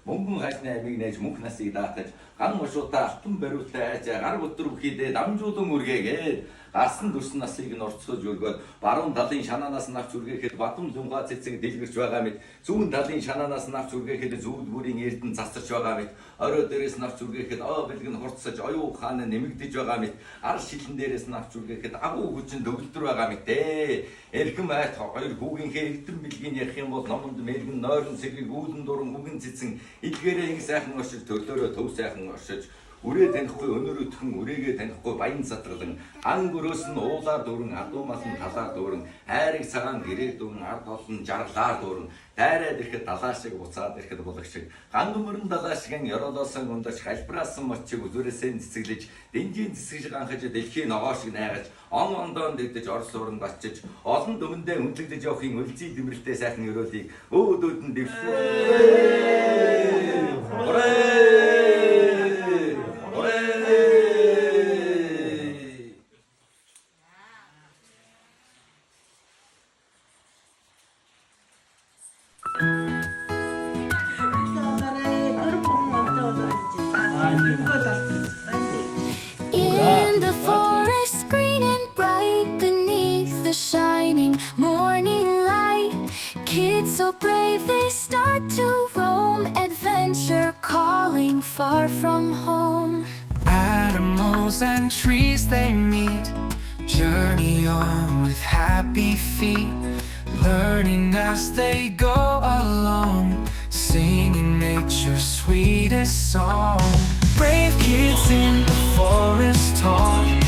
мөнгөн хажны амийг нээж мөнх насыг даатаж ган мушуудаа алтан бариултаа хайж гар өдөр бүхийдээ дамжуулан үргээгээд гарсан дүрсэн насыг нь орцгож өргөөд баруун талын шанаанаас нь авч үргээхэд бадам зүнхаа цэцэг дэлгэрч байгаа мэт зүүн талын шанаанаас нь авч үргээхэд зүуд бүрийн эрдэнэ засарч байгаа мэт орой дээрээс нь авч үргээхэд бэлэг нь хурцсаж оюу хаан нэмэгдэж байгаа мэт ар шилэн дээрээс нь авч үргээхэд агуу хүчин төгөлдөр байгаа мэт эрхэм айт хоёр хүүгийнхээ эрдэн бэлгийн ярих юм бол номонд мэрэгэн нойрон сэргийг үүлэн дуран үгэн цэцэн илгээрээ ингэ сайхан оршиж төрлөөрөө төв сайхан оршиж үрээ танихгүй өнөрөдхөн үрээгээ танихгүй баян садгалан ан гөрөөс нь уулаар дүүрэн адуумаас нь талаар дүүрэн хайрыг цагаан гэрээ дүүрэн ард олон жаргалаар дүүрэн дайраад ирэхэд далаа шиг буцаад ирэхэд булах шиг гангамөрн далаа шигэн ёроолоосон гундаж халбраасан мочиг үзүүрээсээ цэцэглэж дэнжийн цэцгэж ганхаж дэлхийн ногоо шиг найгаж он ондоон дэгдэж орос уранд очиж олон дүмэндээ үнэлэгдэж явахын өлзий дэмрэлтэй сайхан өрөөлийг өөдөөд нь дэвшгүй In the forest green and bright, beneath the shining morning light, kids so brave they start to roam, adventure calling far from home. Animals and trees they meet, journey on with happy feet, learning as they go along, singing nature's sweetest song. Brave kids in the forest talk.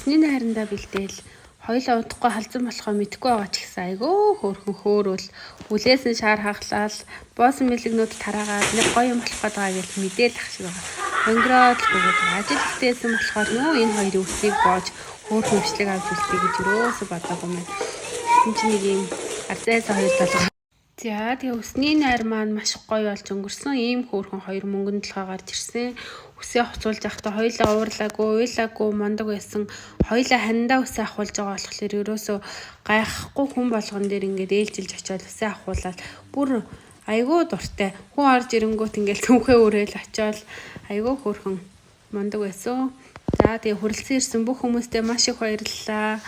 Өсний найрандаа бэлдээл хоёулаа удахгүй халзан болохоо мэдэхгүй байгаа ч гэсэн айгүй хөөрхөн хөөрөөл хүлээс нь шаар хаглаад боосон мэлэгнүүд тараагаад нэг гоё юм болох гэдэг гэж мэдээл ах шиг байгаа. Хонгороод бүгд ажил хийсэн болохоор нөө энэ хоёрын үсийг боож хөөрхөн хвшлэг авч үлдээ гэж өрөөсө бодоогүй мэн. Энд чинь нэг юм арзайсаа хоёр толгой. За тэгээ өсний найр маань маш гоё болж өнгөрсөн. Ийм хөөрхөн хоёр мөнгөнд толгой гарч ирсэн. Үсээ хоцуулж явахдаа хоёулаа уурлаагүй, уйлаагүй, мондог байсан. Хоёулаа хандаа үсээ ахуулж байгаа болохоор ерөөсөө гайхахгүй хүн болгон дээр ингээд ээлжилж очиод үсээ ахуулаад бүр айгүй дуртай. Хүн орж ирэнгүүт ингээд түнхээ өрөөл очиод айгүй хөөрхөн мондог байсан. За тэгээ хүрэлцэн ирсэн бүх хүмүүстээ маш их баярлалаа.